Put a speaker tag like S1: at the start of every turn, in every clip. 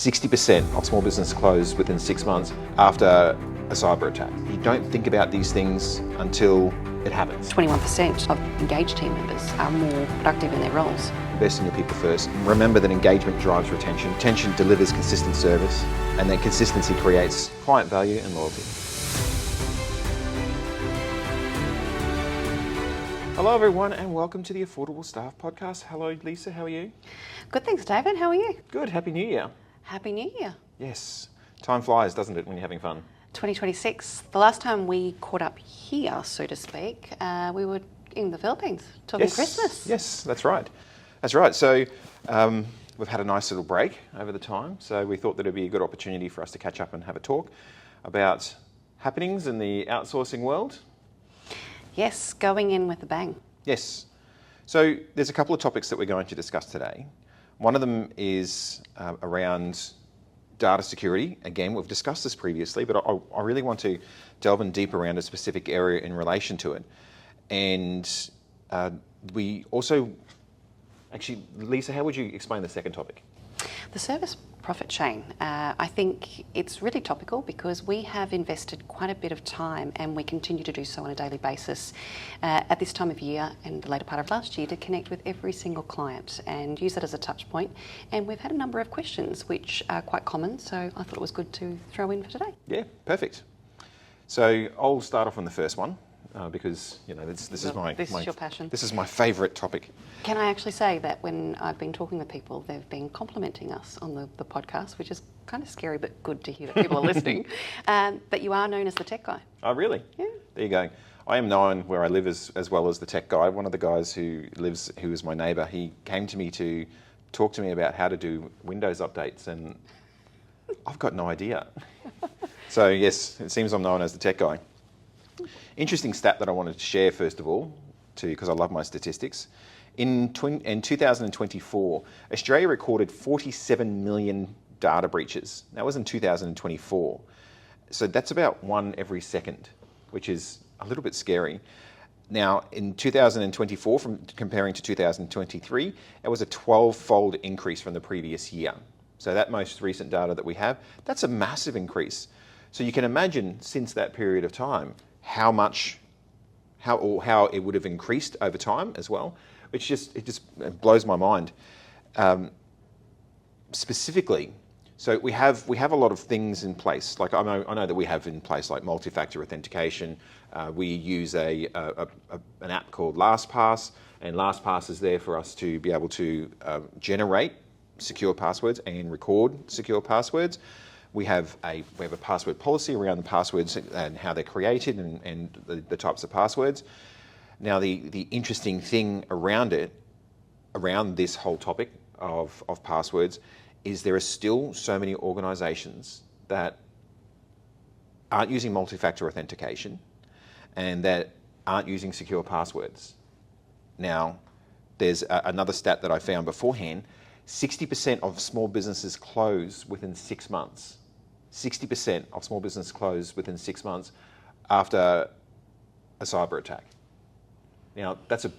S1: 60% of small business close within 6 months after a cyber attack. You don't think about these things until it happens.
S2: 21% of engaged team members are more productive in their roles.
S1: Invest in your people first. Remember that engagement drives retention. Retention delivers consistent service, and then consistency creates client value and loyalty. Hello everyone, and welcome to the Affordable Staff Podcast. Hello Lisa, how are you?
S2: Good, thanks David, how are you?
S1: Good, Happy New Year.
S2: Happy New Year.
S1: Yes, time flies, doesn't it, when you're having fun?
S2: 2026, the last time we caught up here, so to speak, we were in the Philippines talking Christmas.
S1: Yes, that's right. That's right. So we've had a nice little break over the time, so we thought that it'd be a good opportunity for us to catch up and have a talk about happenings in the outsourcing world.
S2: Yes, going in with a bang.
S1: Yes. So there's a couple of topics that we're going to discuss today. One of them is around data security. Again, we've discussed this previously, but I really want to delve in deep around a specific area in relation to it. And we also, actually, Lisa, how would you explain the second topic?
S2: The service profit chain. I think it's really topical because we have invested quite a bit of time, and we continue to do so on a daily basis at this time of year and the later part of last year, to connect with every single client and use that as a touch point. And we've had a number of questions which are quite common, so I thought it was good to throw in for today.
S1: Yeah, perfect. So I'll start off on the first one. Because this is
S2: your passion.
S1: This is my favourite topic.
S2: Can I actually say that when I've been talking to people, they've been complimenting us on the podcast, which is kind of scary but good to hear that people are listening. But you are known as the tech guy.
S1: Oh, really?
S2: Yeah.
S1: There you go. I am known where I live as well as the tech guy. One of the guys who is my neighbour, he came to me to talk to me about how to do Windows updates, and I've got no idea. So yes, it seems I'm known as the tech guy. Interesting stat that I wanted to share first of all, because I love my statistics. In 2024, Australia recorded 47 million data breaches. That was in 2024. So that's about one every second, which is a little bit scary. Now, in 2024, from comparing to 2023, it was a 12-fold increase from the previous year. So that most recent data that we have, that's a massive increase. So you can imagine, since that period of time, how it would have increased over time as well, which it blows my mind. Specifically, so we have a lot of things in place. Like I know that we have in place like multi-factor authentication. We use an app called LastPass, and LastPass is there for us to be able to generate secure passwords and record secure passwords. We have a password policy around the passwords and how they're created and the types of passwords. Now, the interesting thing around this whole topic of passwords is there are still so many organisations that aren't using multi-factor authentication and that aren't using secure passwords. Now, there's another stat that I found beforehand. 60% of small businesses close within 6 months. 60% of small business close within 6 months after a cyber attack. Now, that's a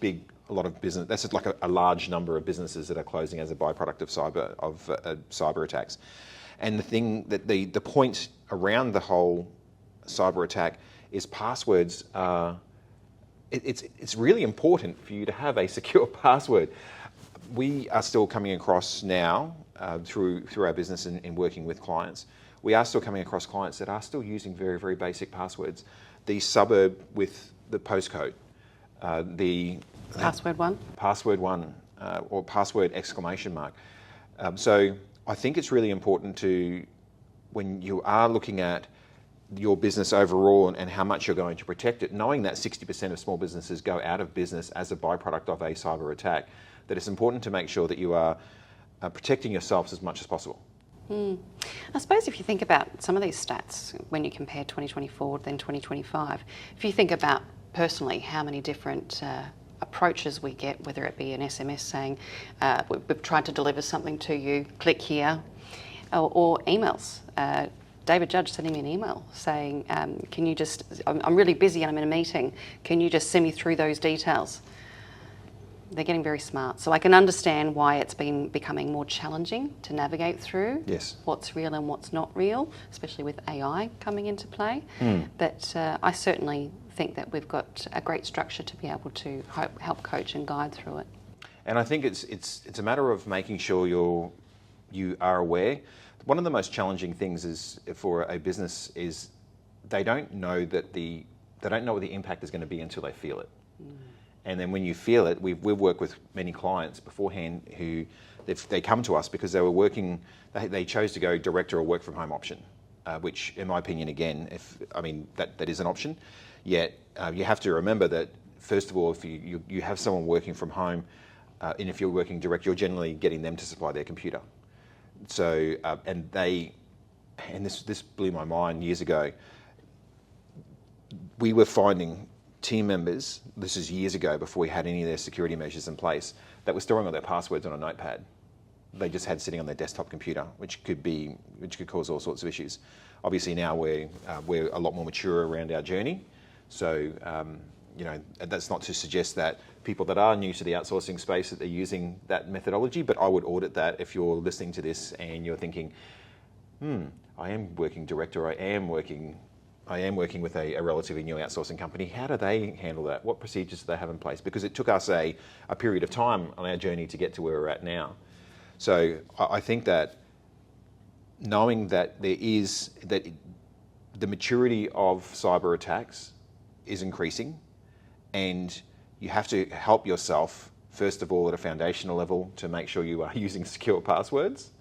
S1: lot of business. That's like a large number of businesses that are closing as a byproduct of cyber attacks. And the thing that the point around the whole cyber attack is passwords. It's really important for you to have a secure password. We are still coming across now through our business and working with clients. We are still coming across clients that are still using very, very basic passwords. The suburb with the postcode, the
S2: password one,
S1: or password exclamation mark. So I think it's really important to, when you are looking at your business overall and how much you're going to protect it, knowing that 60% of small businesses go out of business as a byproduct of a cyber attack, that it's important to make sure that you are protecting yourselves as much as possible.
S2: I suppose if you think about some of these stats, when you compare 2024 then 2025, if you think about personally how many different approaches we get, whether it be an SMS saying, we've tried to deliver something to you, click here, or emails. David Judge sent me an email saying, can you just, I'm really busy and I'm in a meeting, can you just send me through those details? They're getting very smart. So I can understand why it's been becoming more challenging to navigate through what's real and what's not real, especially with AI coming into play. But I certainly think that we've got a great structure to be able to help coach and guide through it.
S1: And I think it's a matter of making sure you are aware. One of the most challenging things is for a business is they don't know what the impact is going to be until they feel it. And then when you feel it, we've worked with many clients beforehand who they come to us because they were working, they chose to go direct or a work from home option, which in my opinion, again, that is an option. Yet you have to remember that first of all, if you have someone working from home, and if you're working direct, you're generally getting them to supply their computer. So, and this blew my mind years ago. We were finding team members, this is years ago before we had any of their security measures in place, that were storing all their passwords on a notepad. They just had sitting on their desktop computer, which could cause all sorts of issues. Obviously now we're a lot more mature around our journey. So, that's not to suggest that people that are new to the outsourcing space that they're using that methodology, but I would audit that if you're listening to this and you're thinking, I am working direct or I am working with a relatively new outsourcing company. How do they handle that? What procedures do they have in place? Because it took us a period of time on our journey to get to where we're at now. So I think that knowing that that the maturity of cyber attacks is increasing, and you have to help yourself, first of all, at a foundational level to make sure you are using secure passwords.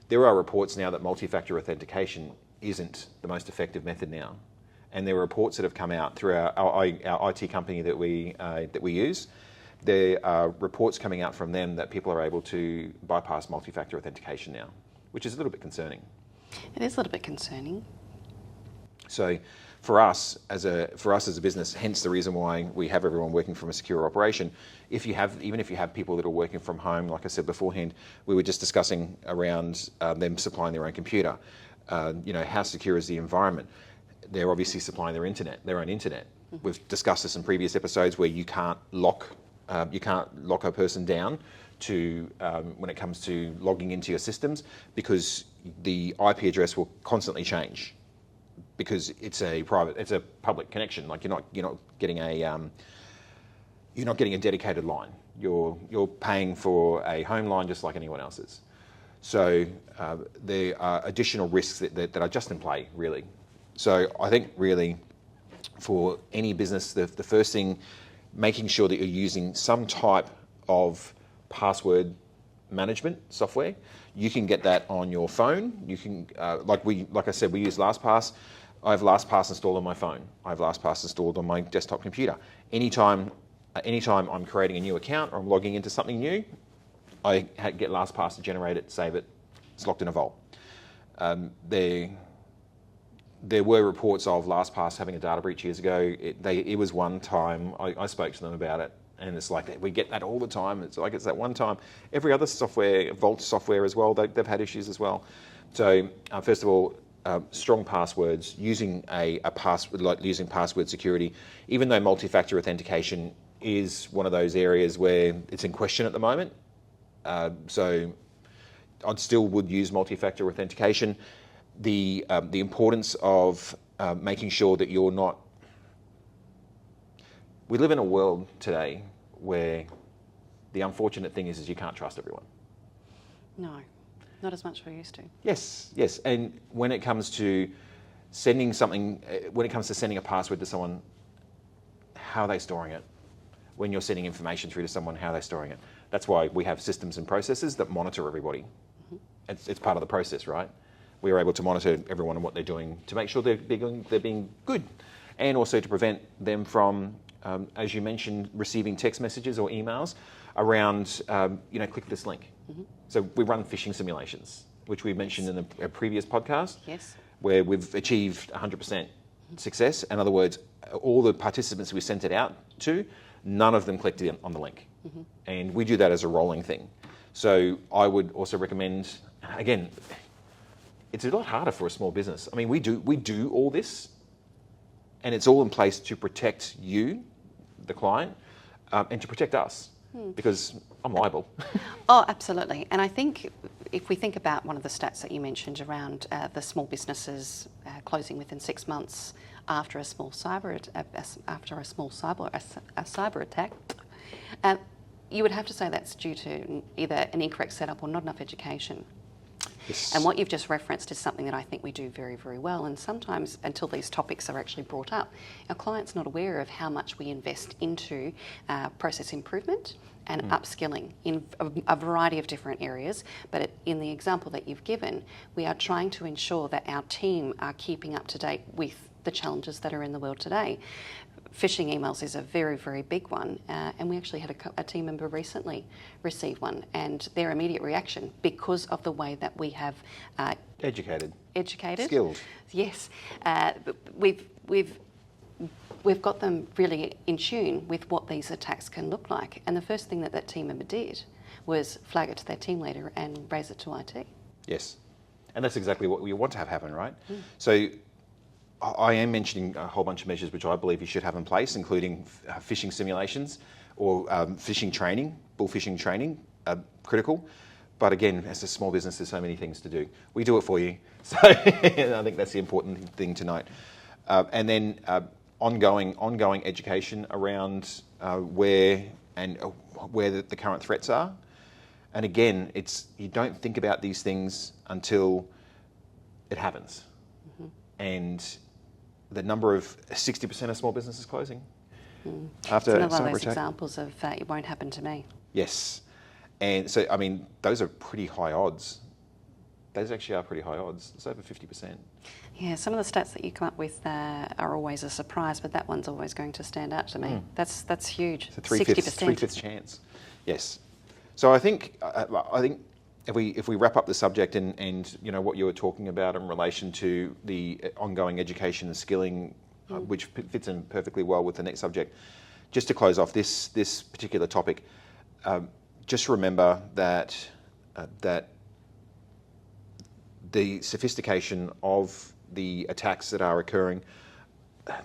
S1: There are reports now that multi-factor authentication isn't the most effective method now. And there are reports that have come out through our IT company that we use. There are reports coming out from them that people are able to bypass multi-factor authentication now, which is a little bit concerning.
S2: It is a little bit concerning.
S1: So for us as a business, hence the reason why we have everyone working from a secure operation. Even if you have people that are working from home, like I said beforehand, we were just discussing around them supplying their own computer. How secure is the environment? They're obviously supplying their own internet. We've discussed this in previous episodes where you can't lock a person down to when it comes to logging into your systems, because the IP address will constantly change because it's a public connection. Like you're not getting a dedicated line. You're paying for a home line just like anyone else is. So there are additional risks that are just in play, really. So I think really for any business, the first thing, making sure that you're using some type of password management software. You can get that on your phone. You can, like I said, we use LastPass. I have LastPass installed on my phone. I have LastPass installed on my desktop computer. Anytime I'm creating a new account or I'm logging into something new, I get LastPass to generate it, save it. It's locked in a vault. There were reports of LastPass having a data breach years ago. It was one time. I spoke to them about it, and it's like we get that all the time. It's like it's that one time. Every other software, Vault software as well, they've had issues as well. So first of all, strong passwords, using a password, like using password security, even though multi-factor authentication is one of those areas where it's in question at the moment. So I still would use multi-factor authentication. The importance of making sure that you're not... We live in a world today where the unfortunate thing is you can't trust everyone.
S2: No, not as much as we used to.
S1: Yes. And when it comes to sending a password to someone, how are they storing it? When you're sending information through to someone, how are they storing it? That's why we have systems and processes that monitor everybody. It's part of the process, right? We are able to monitor everyone and what they're doing to make sure they're being good, and also to prevent them from, as you mentioned, receiving text messages or emails around, click this link. So we run phishing simulations, which we mentioned in a previous podcast, where we've achieved 100% success. In other words, all the participants we sent it out to, none of them clicked on the link. And we do that as a rolling thing. So I would also recommend, again, it's a lot harder for a small business. I mean, we do all this, and it's all in place to protect you, the client, and to protect us, because I'm liable.
S2: Oh, absolutely. And I think if we think about one of the stats that you mentioned around the small businesses closing within 6 months after a cyber attack, you would have to say that's due to either an incorrect setup or not enough education.
S1: Yes.
S2: And what you've just referenced is something that I think we do very, very well. And sometimes, until these topics are actually brought up, our client's not aware of how much we invest into process improvement and upskilling in a variety of different areas. But in the example that you've given, we are trying to ensure that our team are keeping up to date with the challenges that are in the world today. Phishing emails is a very, very big one, and we actually had a team member recently receive one, and their immediate reaction, because of the way that we have
S1: Educated,
S2: skilled, yes, we've got them really in tune with what these attacks can look like. And the first thing that team member did was flag it to their team leader and raise it to IT.
S1: Yes, and that's exactly what we want to have happen, right? So I am mentioning a whole bunch of measures which I believe you should have in place, including phishing simulations or phishing training, bullphishing training, critical. But again, as a small business, there's so many things to do. We do it for you. So I think that's the important thing to note. And then ongoing education around where the current threats are. And again, you don't think about these things until it happens. And the number of 60% of small businesses closing after
S2: it's another one of those
S1: attack.
S2: Examples of it won't happen to me.
S1: Yes, and so I mean those are pretty high odds. Those actually are pretty high odds. It's over 50%.
S2: Yeah, some of the stats that you come up with are always a surprise, but that one's always going to stand out to me. That's huge.
S1: It's a three-fifths chance. Yes. So I think if we wrap up the subject and you know what you were talking about in relation to the ongoing education and skilling, which fits in perfectly well with the next subject, just to close off this particular topic, just remember that the sophistication of the attacks that are occurring,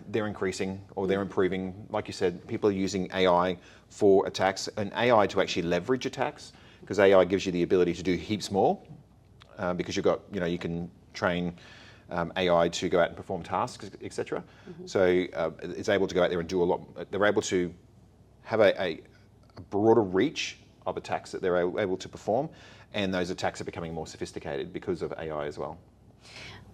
S1: they're increasing or they're improving. Like you said, people are using AI for attacks, and AI to actually leverage attacks, because AI gives you the ability to do heaps more, because you can train AI to go out and perform tasks, etc. So it's able to go out there and do a lot. They're able to have a broader reach of attacks that they're able to perform, and those attacks are becoming more sophisticated because of AI as well.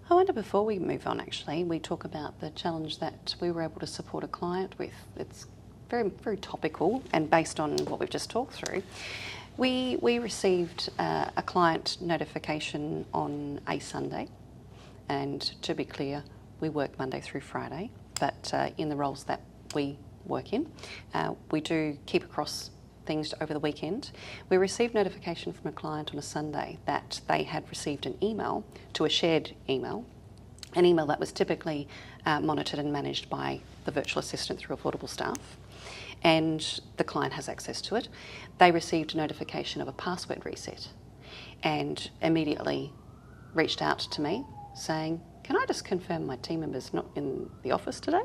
S2: I wonder, before we move on, actually, we talk about the challenge that we were able to support a client with. It's very, very topical and based on what we've just talked through. We received a client notification on a Sunday, and to be clear, we work Monday through Friday, but in the roles that we work in, we do keep across things over the weekend. We received notification from a client on a Sunday that they had received an email to a shared email, an email that was typically monitored and managed by the virtual assistant through Affordable staff, and the client has access to it. They received a notification of a password reset and immediately reached out to me saying, "Can I just confirm my team member's not in the office today?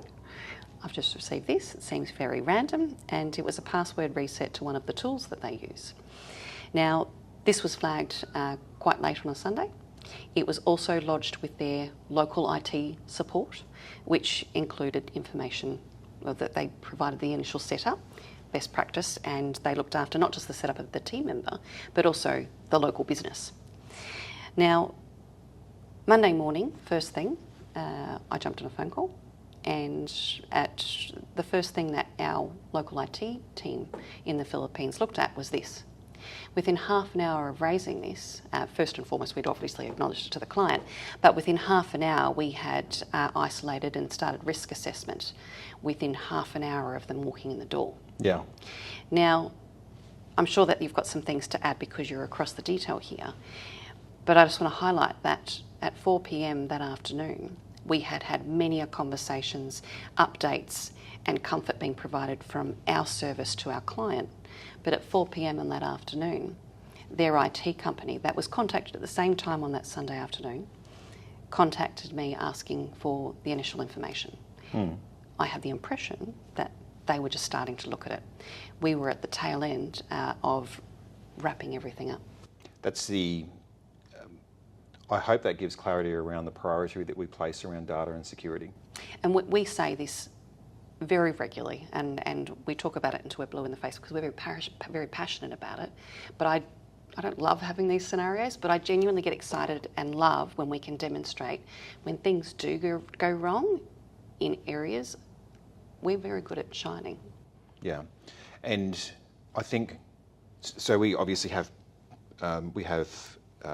S2: I've just received this, it seems very random," and it was a password reset to one of the tools that they use. Now, this was flagged quite late on a Sunday. It was also lodged with their local IT support, which included information that they provided the initial setup, best practice, and they looked after not just the setup of the team member, but also the local business. Now, Monday morning, first thing, I jumped on a phone call, and at the first thing that our local IT team in the Philippines looked at was this. Within half an hour of raising this, first and foremost, we'd obviously acknowledged it to the client, but within half an hour we had isolated and started risk assessment within half an hour of them walking in the door.
S1: Yeah.
S2: Now, I'm sure that you've got some things to add because you're across the detail here, but I just want to highlight that at 4 p.m. that afternoon, we had many conversations, updates, and comfort being provided from our service to our client. But at 4 p.m. on that afternoon, their IT company that was contacted at the same time on that Sunday afternoon contacted me asking for the initial information. I had the impression that they were just starting to look at it. We were at the tail end of wrapping everything up.
S1: That's the. I hope that gives clarity around the priority that we place around data and security.
S2: And we say this very regularly, and we talk about it until we're blue in the face because we're very passionate about it. But I don't love having these scenarios, but I genuinely get excited and love when we can demonstrate when things do go wrong in areas, we're very good at shining.
S1: Yeah, and I think, so we obviously have,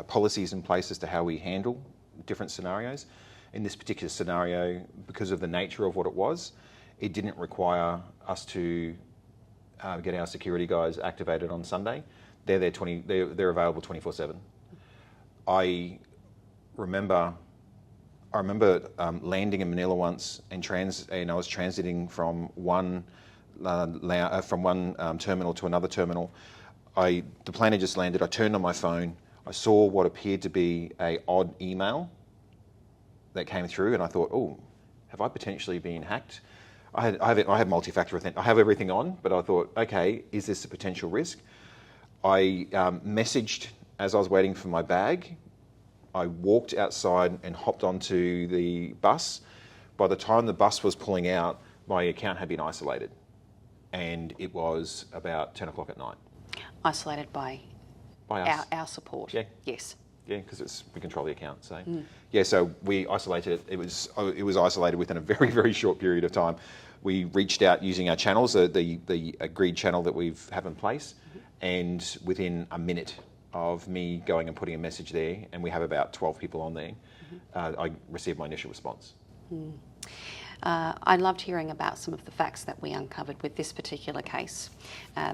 S1: policies in place as to how we handle different scenarios. In this particular scenario, because of the nature of what it was, it didn't require us to get our security guys activated on Sunday. They're available 24/7. I remember landing in Manila once and I was transiting from one terminal to another terminal. The plane had just landed. I turned on my phone. I saw what appeared to be an odd email that came through, and I thought, "Oh, have I potentially been hacked?" I have multi-factor authentication. I have everything on, but I thought, "Okay, is this a potential risk?" I messaged as I was waiting for my bag. I walked outside and hopped onto the bus. By the time the bus was pulling out, my account had been isolated, and it was about 10 o'clock at night.
S2: Isolated by
S1: us.
S2: Our support.
S1: Yeah.
S2: Yes.
S1: Yeah, because we control the account. So so we isolated it. It was isolated within a very, very short period of time. We reached out using our channels, the agreed channel that we have in place, and within a minute of me going and putting a message there, and we have about 12 people on there, I received my initial response.
S2: I loved hearing about some of the facts that we uncovered with this particular case.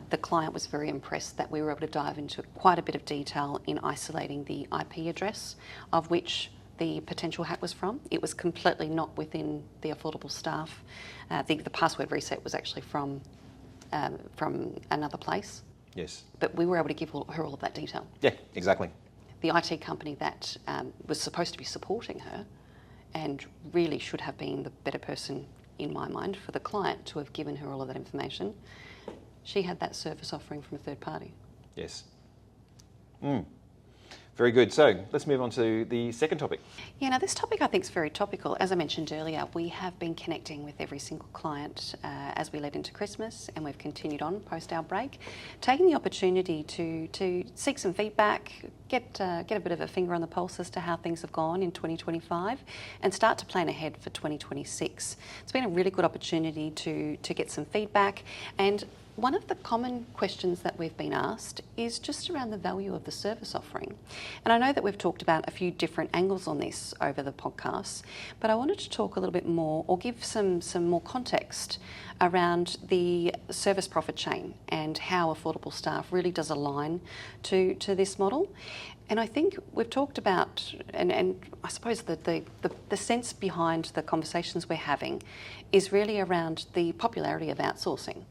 S2: The client was very impressed that we were able to dive into quite a bit of detail in isolating the IP address of which the potential hack was from. It was completely not within the affordable staff. The password reset was actually from another place.
S1: Yes.
S2: But we were able to give her all of that detail.
S1: Yeah, exactly.
S2: The IT company that was supposed to be supporting her and really should have been the better person, in my mind, for the client to have given her all of that information, she had that service offering from a third party.
S1: Yes. Very good. So let's move on to the second topic.
S2: Yeah, now this topic I think is very topical. As I mentioned earlier, we have been connecting with every single client as we led into Christmas, and we've continued on post our break, taking the opportunity to seek some feedback, get a bit of a finger on the pulse as to how things have gone in 2025, and start to plan ahead for 2026. It's been a really good opportunity to get some feedback, and one of the common questions that we've been asked is just around the value of the service offering. And I know that we've talked about a few different angles on this over the podcast, but I wanted to talk a little bit more or give some more context around the service profit chain and how affordable staff really does align to this model. And I think we've talked about, and I suppose the sense behind the conversations we're having is really around the popularity of outsourcing.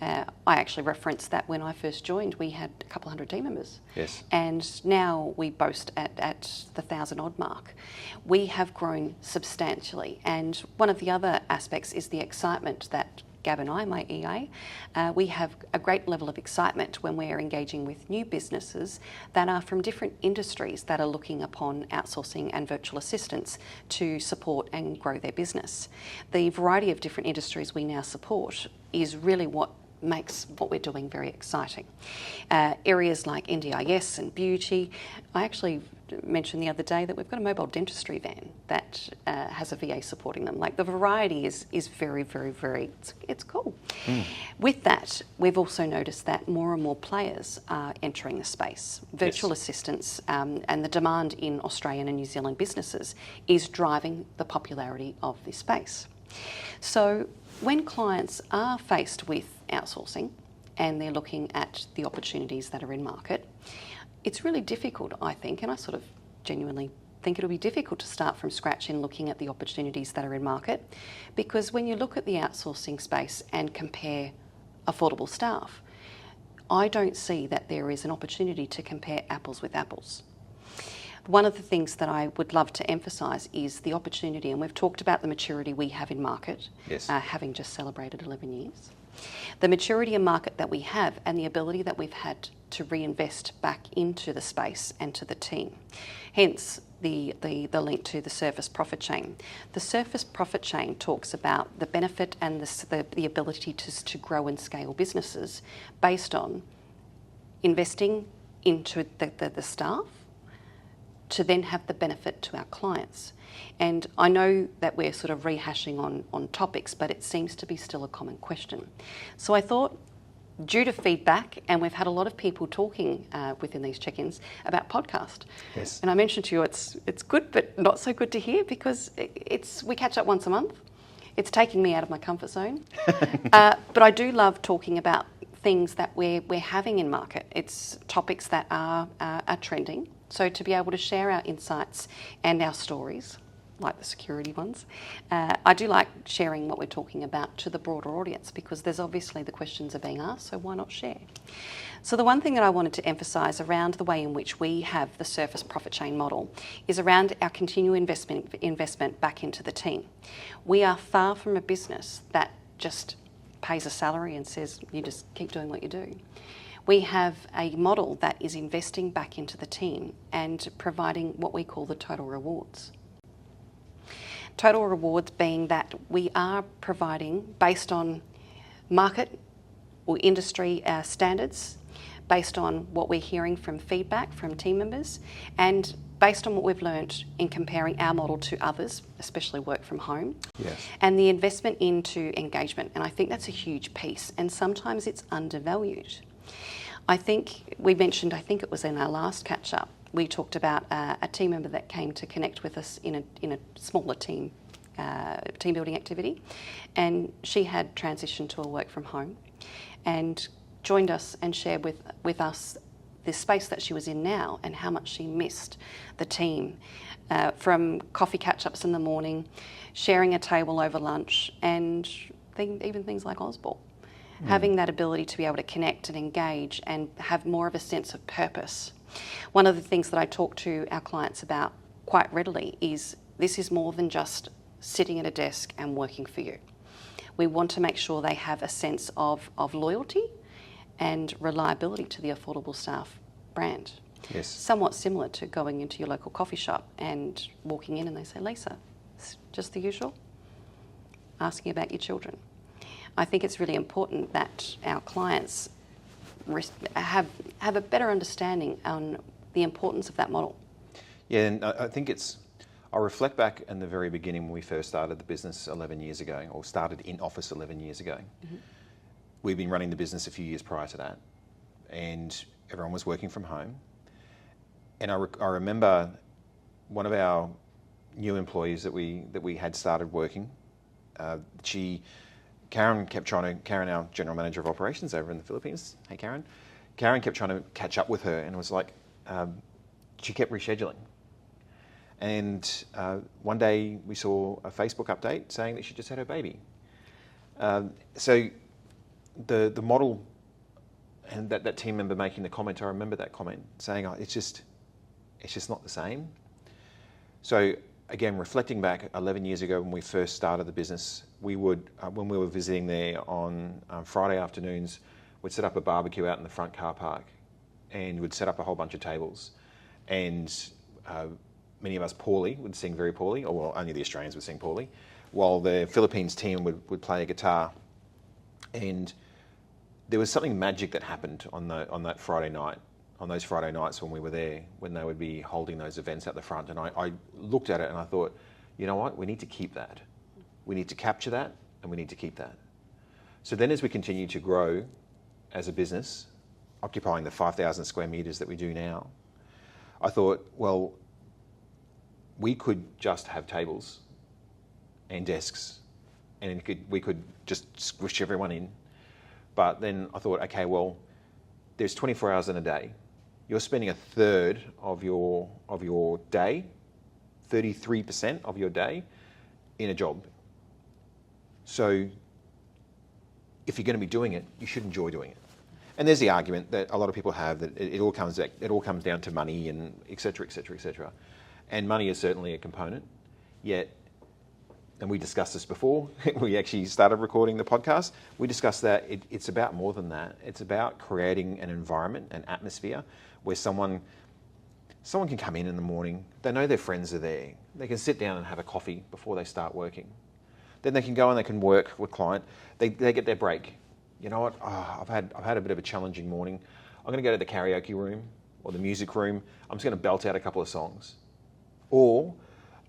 S2: I actually referenced that when I first joined, we had a couple hundred team members.
S1: Yes.
S2: And now we boast at the 1,000-odd mark. We have grown substantially. And one of the other aspects is the excitement that Gab and I, my EA, we have a great level of excitement when we're engaging with new businesses that are from different industries that are looking upon outsourcing and virtual assistants to support and grow their business. The variety of different industries we now support is really what makes what we're doing very exciting. Areas like NDIS and beauty. I actually mentioned the other day that we've got a mobile dentistry van that has a VA supporting them. Like, the variety is very, very, very, it's cool. With that, we've also noticed that more and more players are entering the space. Virtual assistants and the demand in Australian and New Zealand businesses is driving the popularity of this space. So when clients are faced with outsourcing and they're looking at the opportunities that are in market, it's really difficult, I think, and I sort of genuinely think it'll be difficult to start from scratch in looking at the opportunities that are in market, because when you look at the outsourcing space and compare affordable staff, I don't see that there is an opportunity to compare apples with apples. One of the things that I would love to emphasise is the opportunity, and we've talked about the maturity we have in market, having just celebrated 11 years. The maturity and market that we have and the ability that we've had to reinvest back into the space and to the team. Hence the link to the surface profit chain. The surface profit chain talks about the benefit and the ability to grow and scale businesses based on investing into the staff to then have the benefit to our clients. And I know that we're sort of rehashing on topics, but it seems to be still a common question. So I thought, due to feedback, and we've had a lot of people talking within these check-ins about podcast.
S1: Yes.
S2: And I mentioned to you it's good, but not so good to hear because we catch up once a month. It's taking me out of my comfort zone. But I do love talking about things that we're having in market. It's topics that are trending. So to be able to share our insights and our stories, like the security ones, I do like sharing what we're talking about to the broader audience because there's obviously the questions are being asked, so why not share? So the one thing that I wanted to emphasise around the way in which we have the surface profit chain model is around our continual investment back into the team. We are far from a business that just pays a salary and says, you just keep doing what you do. We have a model that is investing back into the team and providing what we call the total rewards. Total rewards being that we are providing based on market or industry standards, based on what we're hearing from feedback from team members, and based on what we've learned in comparing our model to others, especially work from home,
S1: Yes.
S2: and the investment into engagement. And I think that's a huge piece, and sometimes it's undervalued. I think we mentioned, I think it was in our last catch-up, we talked about a team member that came to connect with us in a smaller team building activity, and she had transitioned to a work from home and joined us and shared with us the space that she was in now and how much she missed the team, from coffee catch-ups in the morning, sharing a table over lunch, and even things like Osborne. Having that ability to be able to connect and engage and have more of a sense of purpose. One of the things that I talk to our clients about quite readily is this is more than just sitting at a desk and working for you. We want to make sure they have a sense of loyalty and reliability to the Affordable Staff brand.
S1: Yes.
S2: Somewhat similar to going into your local coffee shop and walking in and they say, Lisa, it's just the usual, asking about your children. I think it's really important that our clients have a better understanding on the importance of that model.
S1: Yeah, and I think I'll reflect back in the very beginning when we first started the business 11 years ago, or started in office 11 years ago. Mm-hmm. We've been running the business a few years prior to that, and everyone was working from home. And I remember one of our new employees that we had started working, Karen, our general manager of operations over in the Philippines. Hey, Karen. Karen kept trying to catch up with her and was like, she kept rescheduling. And one day we saw a Facebook update saying that she just had her baby. So the model and that team member making the comment, I remember that comment saying, it's just not the same. So again, reflecting back 11 years ago when we first started the business, we would, when we were visiting there on Friday afternoons, we'd set up a barbecue out in the front car park and we'd set up a whole bunch of tables. And many of us would sing very poorly, or well, only the Australians would sing poorly, while the Philippines team would play a guitar. And there was something magic that happened on that Friday night, on those Friday nights when we were there, when they would be holding those events at the front. And I looked at it and I thought, you know what, we need to keep that. We need to capture that and we need to keep that. So then as we continue to grow as a business, occupying the 5,000 square metres that we do now, I thought, well, we could just have tables and desks and we could just squish everyone in. But then I thought, okay, well, there's 24 hours in a day. You're spending a third of your day, 33% of your day in a job. So if you're going to be doing it, you should enjoy doing it. And there's the argument that a lot of people have that it all comes down to money and et cetera, et cetera, et cetera. And money is certainly a component, yet and we discussed this before we actually started recording the podcast, we discussed that it's about more than that. It's about creating an environment, an atmosphere where someone can come in the morning, they know their friends are there, they can sit down and have a coffee before they start working. Then they can go and they can work with client, they get their break. You know what, I've had a bit of a challenging morning. I'm going to go to the karaoke room or the music room. I'm just going to belt out a couple of songs. Or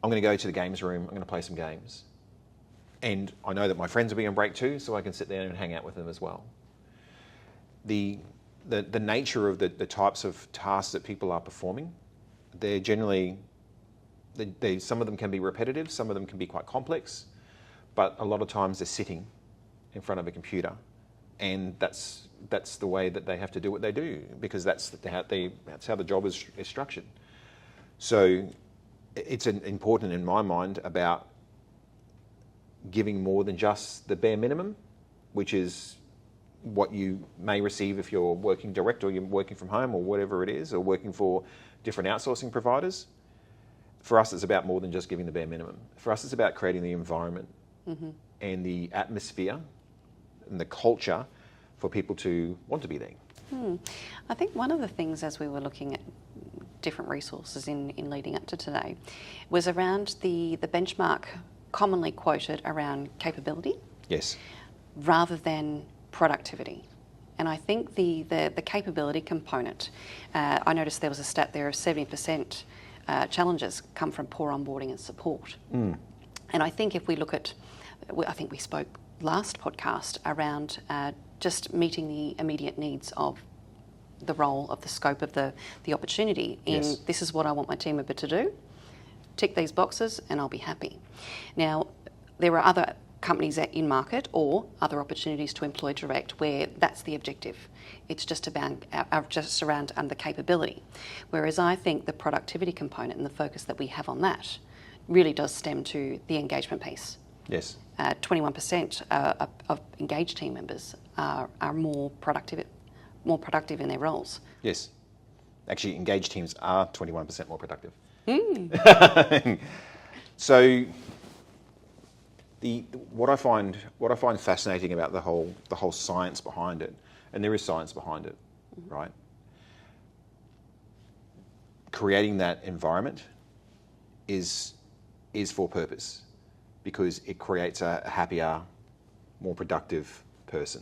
S1: I'm going to go to the games room. I'm going to play some games. And I know that my friends will be on break too, so I can sit there and hang out with them as well. The nature of the types of tasks that people are performing, they're generally, some of them can be repetitive, some of them can be quite complex, but a lot of times they're sitting in front of a computer. And that's the way that they have to do what they do, because that's how the job is structured. So it's important in my mind about giving more than just the bare minimum, which is what you may receive if you're working direct or you're working from home or whatever it is, or working for different outsourcing providers. For us, it's about more than just giving the bare minimum. For us, it's about creating the environment and the atmosphere and the culture for people to want to be there.
S2: I think one of the things, as we were looking at different resources in leading up to today, was around the benchmark commonly quoted around capability.
S1: Yes.
S2: Rather than productivity. And I think the capability component, I noticed there was a stat there of 70% challenges come from poor onboarding and support. And I think if we look at, I think we spoke last podcast around just meeting the immediate needs of the role, of the scope of the opportunity in this is what I want my team member to do, tick these boxes and I'll be happy. Now, there are other companies in market or other opportunities to employ direct where that's the objective. It's just around the capability. Whereas I think the productivity component and the focus that we have on that really does stem to the engagement piece.
S1: Yes.
S2: 21% of engaged team members are more productive in their roles.
S1: Yes. Actually, engaged teams are 21% more productive. So what I find fascinating about the whole science behind it, and there is science behind it, right? Creating that environment is for purpose, because it creates a happier, more productive person.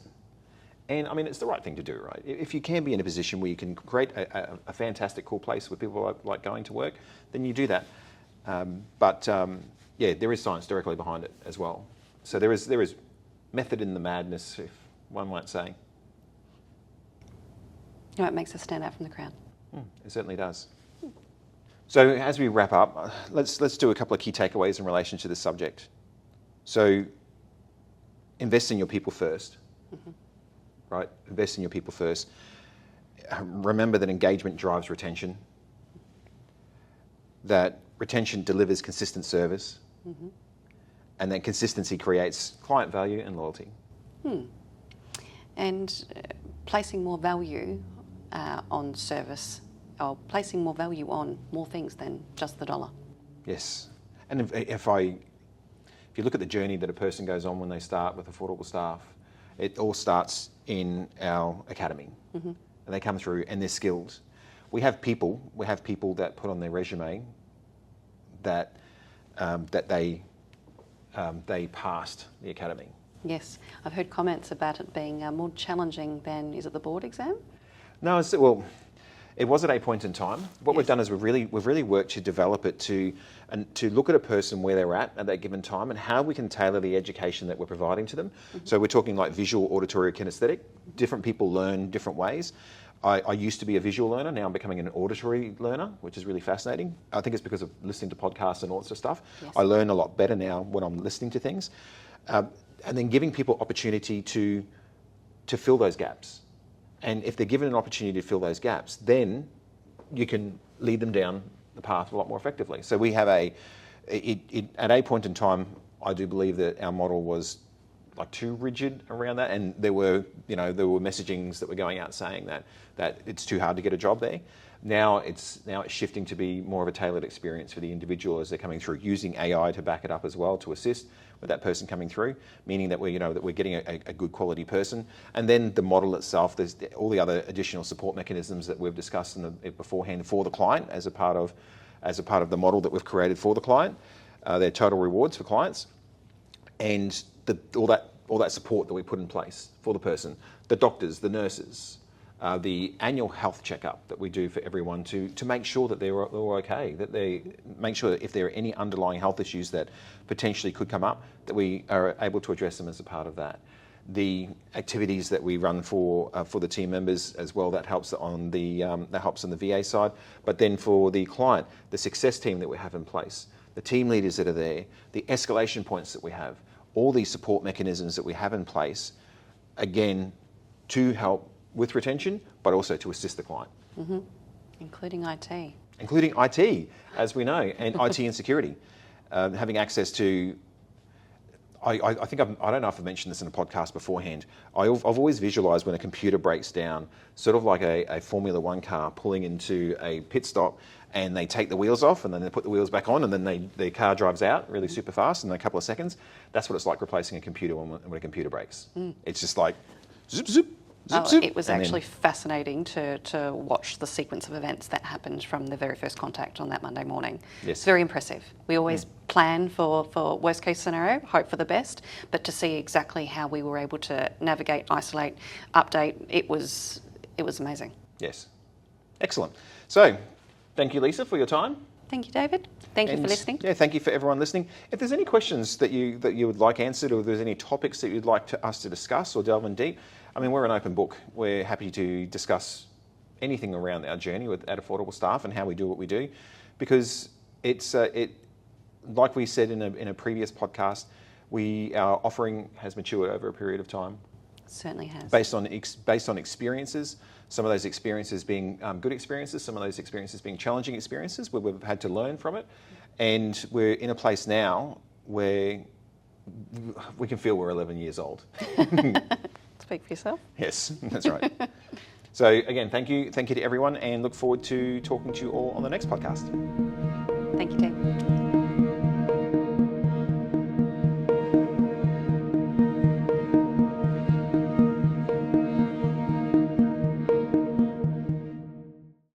S1: And I mean, it's the right thing to do, right? If you can be in a position where you can create a fantastic, cool place where people like going to work, then you do that. Yeah, there is science directly behind it as well. So there is method in the madness, if one might say.
S2: You know, it makes us stand out from the crowd.
S1: It certainly does. So as we wrap up, let's do a couple of key takeaways in relation to this subject. So invest in your people first, right? Invest in your people first. Remember that engagement drives retention, that retention delivers consistent service, and that consistency creates client value and loyalty. And
S2: placing more value on service, or placing more value on more things than just the dollar.
S1: Yes. And if you look at the journey that a person goes on when they start with Affordable Staff, it all starts in our academy. And they come through and they're skilled. We have people that put on their resume that they passed the academy.
S2: Yes, I've heard comments about it being more challenging than, is it the board exam?
S1: No, it was at a point in time. What we've done is we've really worked to develop it to look at a person where they're at that given time and how we can tailor the education that we're providing to them. So we're talking like visual, auditory, kinesthetic. Different people learn different ways. I used to be a visual learner, now I'm becoming an auditory learner, which is really fascinating. I think it's because of listening to podcasts and all sorts of stuff.
S2: Yes.
S1: I learn a lot better now when I'm listening to things. And then giving people opportunity to fill those gaps. And if they're given an opportunity to fill those gaps, then you can lead them down the path a lot more effectively. So we have at a point in time, I do believe that our model was like too rigid around that, and there were messagings that were going out saying that it's too hard to get a job there. Now it's shifting to be more of a tailored experience for the individual as they're coming through, using AI to back it up as well to assist with that person coming through, meaning that we're getting a good quality person. And then the model itself, there's all the other additional support mechanisms that we've discussed beforehand for the client as a part of the model that we've created for the client, their total rewards for clients, and all that support that we put in place for the person, the doctors, the nurses, the annual health checkup that we do for everyone to make sure that they're okay, that they make sure that if there are any underlying health issues that potentially could come up, that we are able to address them as a part of that. The activities that we run for the team members as well, that helps on the VA side. But then for the client, the success team that we have in place, the team leaders that are there, the escalation points that we have, all these support mechanisms that we have in place, again, to help with retention, but also to assist the client.
S2: Mm-hmm. Including IT.
S1: Including IT, as we know, and IT and security. Having access to, I don't know if I've mentioned this in a podcast beforehand, I've always visualised when a computer breaks down, sort of like a Formula One car pulling into a pit stop, and they take the wheels off and then they put the wheels back on, and then the car drives out really super fast in a couple of seconds. That's what it's like replacing a computer when a computer breaks. It's just like zip, zip.
S2: It was actually fascinating to watch the sequence of events that happened from the very first contact on that Monday morning.
S1: Yes.
S2: It's very impressive. We always plan for worst case scenario, hope for the best, but to see exactly how we were able to navigate, isolate, update, it was amazing.
S1: Yes. Excellent. So, thank you, Lisa, for your time.
S2: Thank you, David. Thank you for listening.
S1: Yeah, thank you for everyone listening. If there's any questions that you would like answered, or if there's any topics that you'd like us to discuss or delve in deep, I mean, we're an open book. We're happy to discuss anything around our journey at Affordable Staff and how we do what we do, because it's like we said in a previous podcast, our offering has matured over a period of time.
S2: Certainly has.
S1: Based on experiences, some of those experiences being good experiences, some of those experiences being challenging experiences where we've had to learn from it, and we're in a place now where we can feel we're 11 years old.
S2: Speak for yourself.
S1: Yes, that's right. So again, thank you to everyone, and look forward to talking to you all on the next podcast.
S2: Thank you, Dave.